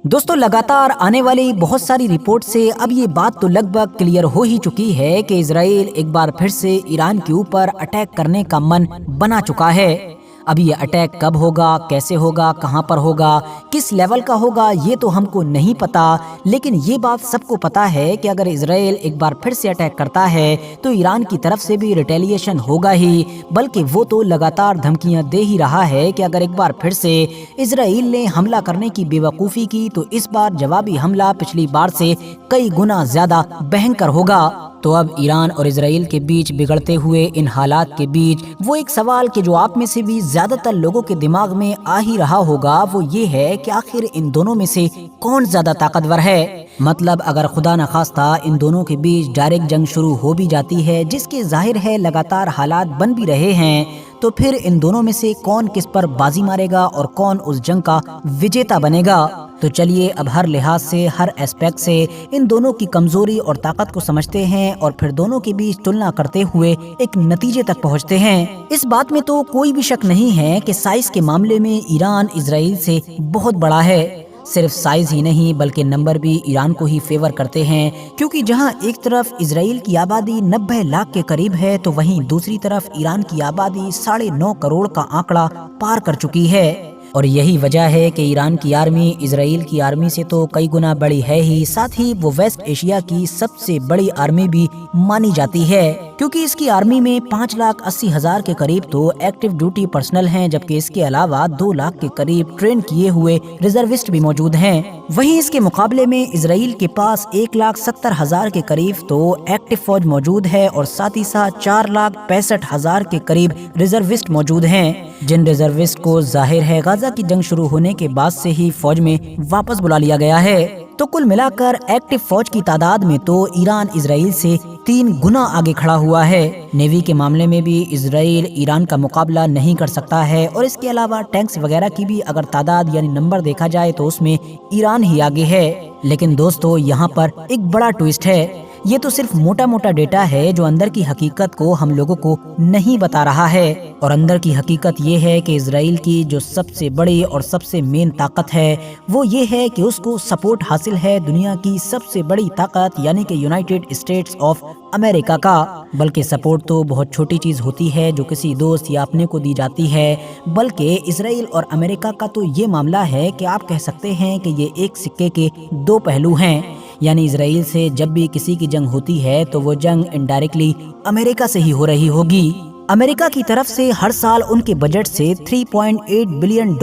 दोस्तों, लगातार आने वाली बहुत सारी रिपोर्ट से अब ये बात तो लगभग क्लियर हो ही चुकी है कि इजराइल एक बार फिर से ईरान के ऊपर अटैक करने का मन बना चुका है। अब ये अटैक कब होगा, कैसे होगा, कहां पर होगा, किस लेवल का होगा, ये तो हमको नहीं पता, लेकिन ये बात सबको पता है कि अगर इजराइल एक बार फिर से अटैक करता है तो ईरान की तरफ से भी रिटेलिएशन होगा ही, बल्कि वो तो लगातार धमकियां दे ही रहा है कि अगर एक बार फिर से इजराइल ने हमला करने की बेवकूफ़ी की तो इस बार जवाबी हमला पिछली बार से कई गुना ज्यादा भयंकर होगा। तो अब ईरान और इजराइल के बीच बिगड़ते हुए इन हालात के बीच वो एक सवाल कि जो आप में से भी ज्यादातर लोगों के दिमाग में आ ही रहा होगा, वो ये है कि आखिर इन दोनों में से कौन ज्यादा ताकतवर है। मतलब अगर खुदा न खास्ता इन दोनों के बीच डायरेक्ट जंग शुरू हो भी जाती है, जिसके जाहिर है लगातार हालात बन भी रहे हैं, तो फिर इन दोनों में से कौन किस पर बाजी मारेगा और कौन उस जंग का विजेता बनेगा। तो चलिए अब हर लिहाज से, हर एस्पेक्ट से इन दोनों की कमजोरी और ताकत को समझते हैं और फिर दोनों के बीच तुलना करते हुए एक नतीजे तक पहुंचते हैं। इस बात में तो कोई भी शक नहीं है कि साइज के मामले में ईरान इजराइल से बहुत बड़ा है। सिर्फ साइज ही नहीं बल्कि नंबर भी ईरान को ही फेवर करते हैं, क्योंकि जहां एक तरफ इजराइल की आबादी 90 लाख के करीब है तो वहीं दूसरी तरफ ईरान की आबादी 9.5 करोड़ का आंकड़ा पार कर चुकी है। और यही वजह है कि ईरान की आर्मी इजराइल की आर्मी से तो कई गुना बड़ी है ही, साथ ही वो वेस्ट एशिया की सबसे बड़ी आर्मी भी मानी जाती है, क्योंकि इसकी आर्मी में 5,80,000 के करीब तो एक्टिव ड्यूटी पर्सनल हैं, जबकि इसके अलावा 2 लाख के करीब ट्रेन किए हुए रिजर्विस्ट भी मौजूद हैं। वहीं इसके मुकाबले में इजराइल के पास 1,70,000 के करीब तो एक्टिव फौज मौजूद है और साथ ही साथ 4,65,000 के करीब रिजर्विस्ट मौजूद हैं, जिन रिजर्विस्ट को जाहिर है गाजा की जंग शुरू होने के बाद से ही फौज में वापस बुला लिया गया है। तो कुल मिलाकर एक्टिव फौज की तादाद में तो ईरान इजराइल से 3 गुना आगे खड़ा हुआ है। नेवी के मामले में भी इजराइल ईरान का मुकाबला नहीं कर सकता है और इसके अलावा टैंक्स वगैरह की भी अगर तादाद यानी नंबर देखा जाए तो उसमें ईरान ही आगे है। लेकिन दोस्तों, यहाँ पर एक बड़ा ट्विस्ट है। ये तो सिर्फ मोटा मोटा डेटा है जो अंदर की हकीकत को हम लोगों को नहीं बता रहा है, और अंदर की हकीकत ये है कि इजराइल की जो सबसे बड़ी और सबसे मेन ताकत है वो ये है कि उसको सपोर्ट हासिल है दुनिया की सबसे बड़ी ताकत यानी कि यूनाइटेड स्टेट्स ऑफ अमेरिका का। बल्कि सपोर्ट तो बहुत छोटी चीज होती है जो किसी दोस्त या अपने को दी जाती है, बल्कि इजराइल और अमेरिका का तो ये मामला है कि आप कह सकते हैं कि ये एक सिक्के के 2 पहलू हैं। यानी इजराइल से जब भी किसी की जंग होती है तो वो जंग इनडायरेक्टली अमेरिका से ही हो रही होगी। अमेरिका की तरफ से हर साल उनके बजट से $3.8 बिलियन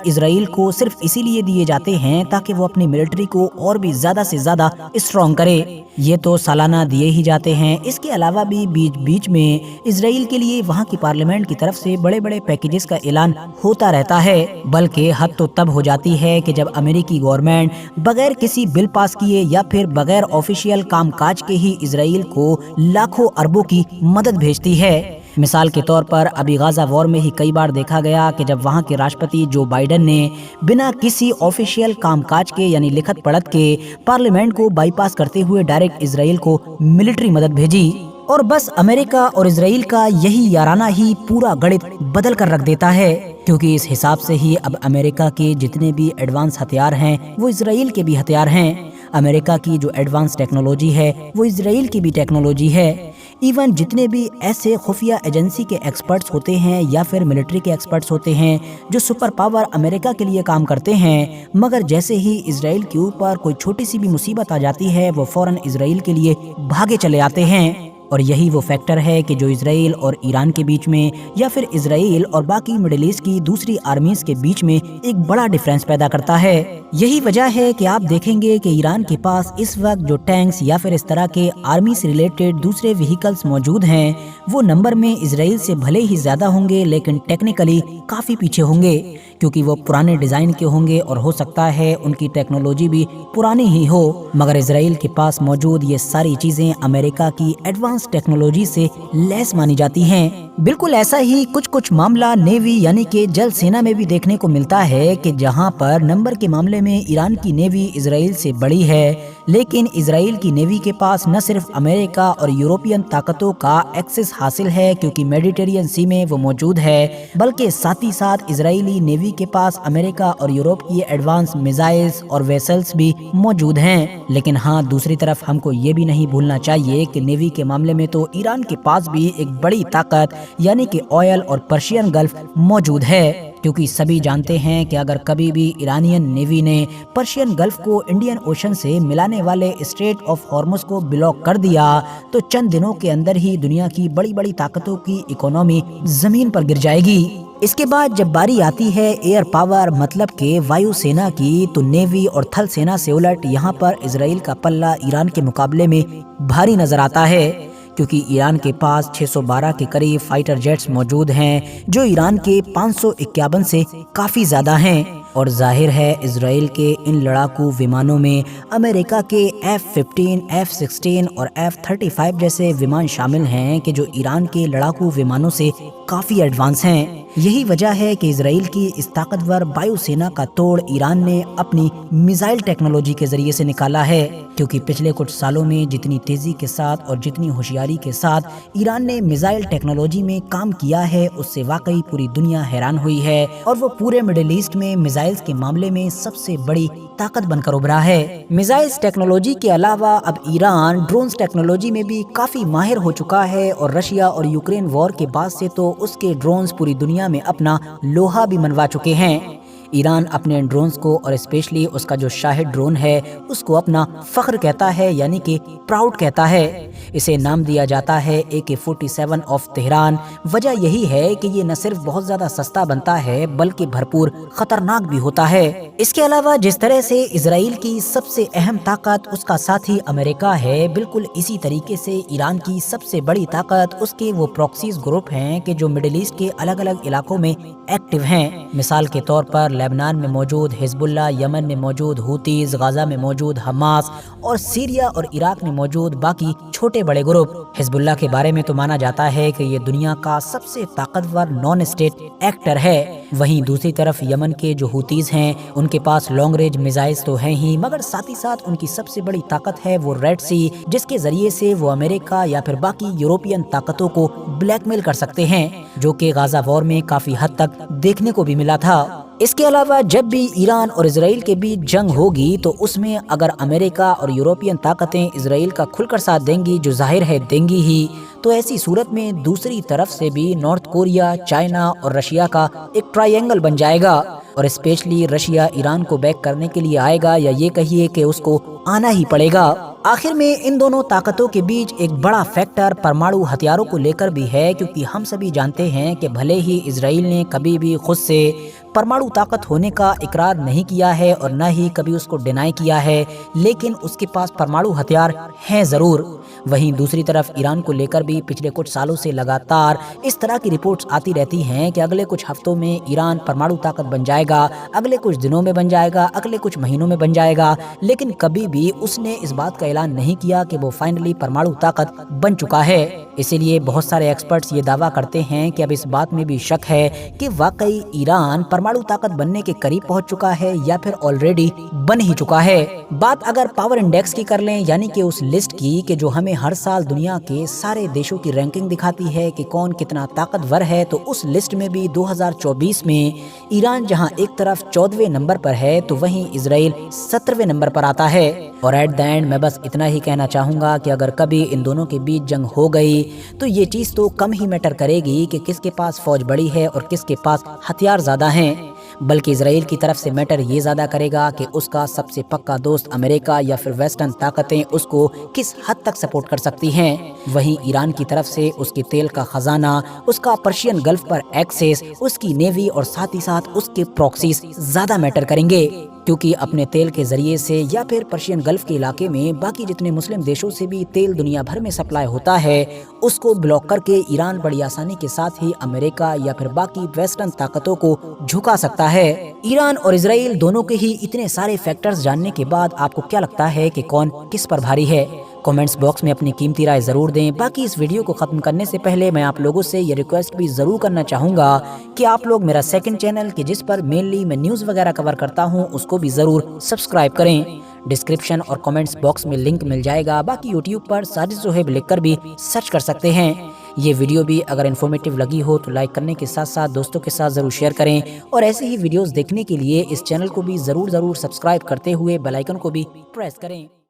इजराइल को सिर्फ इसीलिए दिए जाते हैं ताकि वो अपनी मिलिट्री को और भी ज्यादा से ज्यादा स्ट्रॉन्ग करे। ये तो सालाना दिए ही जाते हैं। इसके अलावा भी बीच बीच में इजराइल के लिए वहाँ की पार्लियामेंट की तरफ से बड़े बड़े पैकेजेस का ऐलान होता रहता है। बल्कि हद तो तब हो जाती है कि जब अमेरिकी गवर्नमेंट बगैर किसी बिल पास किए या फिर बगैर ऑफिशियल कामकाज के ही इजराइल को लाखों अरबों की मदद भेजती है। मिसाल के तौर पर अभी गाजा वॉर में ही कई बार देखा गया कि जब वहाँ के राष्ट्रपति जो बाइडन ने बिना किसी ऑफिशियल कामकाज के यानी लिखत पढ़त के पार्लियामेंट को बाईपास करते हुए डायरेक्ट इजराइल को मिलिट्री मदद भेजी, और बस अमेरिका और इजराइल का यही याराना ही पूरा गणित बदल कर रख देता है, क्योंकि इस हिसाब से ही अब अमेरिका के जितने भी एडवांस हथियार हैं वो इजराइल के भी हथियार हैं। अमेरिका की जो एडवांस टेक्नोलॉजी है वो इजराइल की भी टेक्नोलॉजी है। इवन जितने भी ऐसे खुफिया एजेंसी के एक्सपर्ट्स होते हैं या फिर मिलिट्री के एक्सपर्ट्स होते हैं जो सुपर पावर अमेरिका के लिए काम करते हैं, मगर जैसे ही इजराइल के ऊपर कोई छोटी सी भी मुसीबत आ जाती है वो फौरन इजराइल के लिए भागे चले आते हैं। और यही वो फैक्टर है कि जो इजराइल और ईरान के बीच में या फिर इजराइल और बाकी मिडिल ईस्ट की दूसरी आर्मीज के बीच में एक बड़ा डिफरेंस पैदा करता है। यही वजह है कि आप देखेंगे कि ईरान के पास इस वक्त जो टैंक्स या फिर इस तरह के आर्मी से रिलेटेड दूसरे व्हीकल्स मौजूद हैं वो नंबर में इजराइल से भले ही ज्यादा होंगे लेकिन टेक्निकली काफी पीछे होंगे, क्योंकि वो पुराने डिजाइन के होंगे और हो सकता है उनकी टेक्नोलॉजी भी पुरानी ही हो। मगर इजराइल के पास मौजूद ये सारी चीजें अमेरिका की एडवांस टेक्नोलॉजी से लैस मानी जाती हैं। बिल्कुल ऐसा ही कुछ मामला नेवी यानी कि जल सेना में भी देखने को मिलता है कि जहां पर नंबर के मामले में ईरान की नेवी इजराइल से बड़ी है, लेकिन इजराइल की नेवी के पास न सिर्फ अमेरिका और यूरोपियन ताकतों का एक्सेस हासिल है क्योंकि मेडिटेरियन सी में वो मौजूद है, बल्कि साथ ही साथ इजरायली नेवी के पास अमेरिका और यूरोप की एडवांस मिसाइल्स और वेसल्स भी मौजूद हैं। लेकिन हाँ, दूसरी तरफ हमको ये भी नहीं भूलना चाहिए कि नेवी के मामले में तो ईरान के पास भी एक बड़ी ताकत यानी कि ऑयल और पर्शियन गल्फ मौजूद है, क्योंकि सभी जानते हैं कि अगर कभी भी ईरानियन नेवी ने पर्शियन गल्फ को इंडियन ओशन से मिलाने वाले स्ट्रेट ऑफ हॉर्मुज को ब्लॉक कर दिया तो चंद दिनों के अंदर ही दुनिया की बड़ी बड़ी ताकतों की इकोनॉमी जमीन पर गिर जाएगी। इसके बाद जब बारी आती है एयर पावर मतलब के वायु सेना की, तो नेवी और थल सेना से उलट यहाँ पर इजराइल का पल्ला ईरान के मुकाबले में भारी नजर आता है, क्योंकि ईरान के पास 612 के करीब फाइटर जेट्स मौजूद हैं जो ईरान के 551 से काफी ज्यादा हैं। और जाहिर है इजराइल के इन लड़ाकू विमानों में अमेरिका के F-15, F-16 और F-35 जैसे विमान शामिल हैं कि जो ईरान के लड़ाकू विमानों से काफी एडवांस हैं। यही वजह है कि इजराइल की इस ताकतवर वायुसेना का तोड़ ईरान ने अपनी मिसाइल टेक्नोलॉजी के जरिए से निकाला है, क्योंकि पिछले कुछ सालों में जितनी तेजी के साथ और जितनी होशियारी के साथ ईरान ने मिसाइल टेक्नोलॉजी में काम किया है उससे वाकई पूरी दुनिया हैरान हुई है और वो पूरे मिडिल ईस्ट में मिसाइल्स के मामले में सबसे बड़ी ताकत बनकर उभरा है। मिसाइल्स टेक्नोलॉजी के अलावा अब ईरान ड्रोन्स टेक्नोलॉजी में भी काफी माहिर हो चुका है और रशिया और यूक्रेन वॉर के बाद से तो उसके ड्रोन्स पूरी दुनिया में अपना लोहा भी मनवा चुके हैं। ईरान अपने ड्रोन्स को और स्पेशली उसका जो शाहिद ड्रोन है उसको अपना फख्र कहता है, यानी कि प्राउड कहता है। इसे नाम दिया जाता है AK-47 ऑफ तेहरान। वजह यही है कि ये न सिर्फ बहुत ज्यादा सस्ता बनता है बल्कि भरपूर खतरनाक भी होता है। इसके अलावा जिस तरह से इजराइल की सबसे अहम ताकत उसका साथी अमेरिका है, बिल्कुल इसी तरीके से ईरान की सबसे बड़ी ताकत उसके वो प्रॉक्सीज ग्रुप हैं कि जो मिडिल ईस्ट के अलग अलग इलाकों में एक्टिव हैं। मिसाल के तौर पर लेबनान में मौजूद हिजबुल्लाह, यमन में मौजूद हूतीज, गाजा में मौजूद हमास और सीरिया और इराक में मौजूद बाकी छोटे बड़े ग्रुप। हिजबुल्लाह के बारे में तो माना जाता है कि ये दुनिया का सबसे ताकतवर नॉन स्टेट एक्टर है। वहीं दूसरी तरफ यमन के जो हूतीज हैं उनके पास लॉन्ग रेंज मिसाइल्स तो हैं ही, मगर साथ ही साथ उनकी सबसे बड़ी ताकत है वो रेड सी, जिसके जरिए से वो अमेरिका या फिर बाकी यूरोपियन ताकतों को ब्लैकमेल कर सकते हैं, जो कि गाजा वॉर में काफी हद तक देखने को भी मिला था। इसके अलावा जब भी ईरान और इजराइल के बीच जंग होगी तो उसमें अगर अमेरिका और यूरोपियन ताकतें इजराइल का खुलकर साथ देंगी, जो जाहिर है देंगी ही, तो ऐसी सूरत में दूसरी तरफ से भी नॉर्थ कोरिया, चाइना और रशिया का एक ट्रायंगल बन जाएगा और स्पेशली रशिया ईरान को बैक करने के लिए आएगा, या ये कहिए कि उसको आना ही पड़ेगा। आखिर में इन दोनों ताकतों के बीच एक बड़ा फैक्टर परमाणु हथियारों को लेकर भी है, क्योंकि हम सभी जानते हैं कि भले ही इजराइल ने कभी भी खुद से परमाणु ताकत होने का इकरार नहीं किया है और न ही कभी उसको डिनाई किया है, लेकिन उसके पास परमाणु हथियार हैं जरूर। वहीं दूसरी तरफ ईरान को लेकर भी पिछले कुछ सालों से लगातार इस तरह की रिपोर्ट्स आती रहती हैं कि अगले कुछ हफ्तों में ईरान परमाणु ताकत बन जाएगा, अगले कुछ दिनों में बन जाएगा, अगले कुछ महीनों में बन जाएगा, लेकिन कभी भी उसने इस बात का ऐलान नहीं किया कि वो फाइनली परमाणु ताकत बन चुका है। इसीलिए बहुत सारे एक्सपर्ट्स ये दावा करते हैं कि अब इस बात में भी शक है कि वाकई ईरान परमाणु ताकत बनने के करीब पहुंच चुका है या फिर ऑलरेडी बन ही चुका है। बात अगर पावर इंडेक्स की कर लें, यानी कि उस लिस्ट की कि जो हमें हर साल दुनिया के सारे देशों की रैंकिंग दिखाती है कि कौन कितना ताकतवर है, तो उस लिस्ट में भी 2024 में ईरान जहां एक तरफ 14वें नंबर पर है तो वहीं इजराइल 17वें नंबर पर आता है। और एट द एंड मैं बस इतना ही कहना चाहूंगा कि अगर कभी इन दोनों के बीच जंग हो गई तो ये चीज तो कम ही मैटर करेगी कि किसके पास फौज बड़ी है और किसके पास हथियार ज्यादा हैं, बल्कि इजराइल की तरफ से मैटर ये ज्यादा करेगा कि उसका सबसे पक्का दोस्त अमेरिका या फिर वेस्टर्न ताकतें उसको किस हद तक सपोर्ट कर सकती हैं। वहीं ईरान की तरफ से उसके तेल का खजाना, उसका पर्शियन गल्फ पर एक्सेस, उसकी नेवी और साथ ही साथ उसके प्रॉक्सीज ज्यादा मैटर करेंगे, क्योंकि अपने तेल के जरिए से या फिर पर्शियन गल्फ के इलाके में बाकी जितने मुस्लिम देशों से भी तेल दुनिया भर में सप्लाई होता है उसको ब्लॉक करके ईरान बड़ी आसानी के साथ ही अमेरिका या फिर बाकी वेस्टर्न ताकतों को झुका सकता है। ईरान और इजराइल दोनों के ही इतने सारे फैक्टर्स जानने के बाद आपको क्या लगता है कि कौन किस पर भारी है? کمنٹس باکس میں اپنی قیمتی رائے ضرور دیں۔ باقی اس ویڈیو کو ختم کرنے سے پہلے میں آپ لوگوں سے یہ ریکویسٹ بھی ضرور کرنا چاہوں گا کہ آپ لوگ میرا سیکنڈ چینل کہ جس پر مینلی میں نیوز وغیرہ کور کرتا ہوں اس کو بھی ضرور سبسکرائب کریں۔ ڈسکرپشن اور کمنٹس باکس میں لنک مل جائے گا۔ باقی یوٹیوب پر ساجد زہیب لکھ کر بھی سرچ کر سکتے ہیں۔ یہ ویڈیو بھی اگر انفارمیٹیو لگی ہو تو لائک کرنے کے ساتھ ساتھ دوستوں کے ساتھ ضرور شیئر کریں، اور ایسے ہی ویڈیوز دیکھنے کے لیے اس چینل کو بھی ضرور سبسکرائب کرتے ہوئے بیل آئیکن کو بھی پریس کریں۔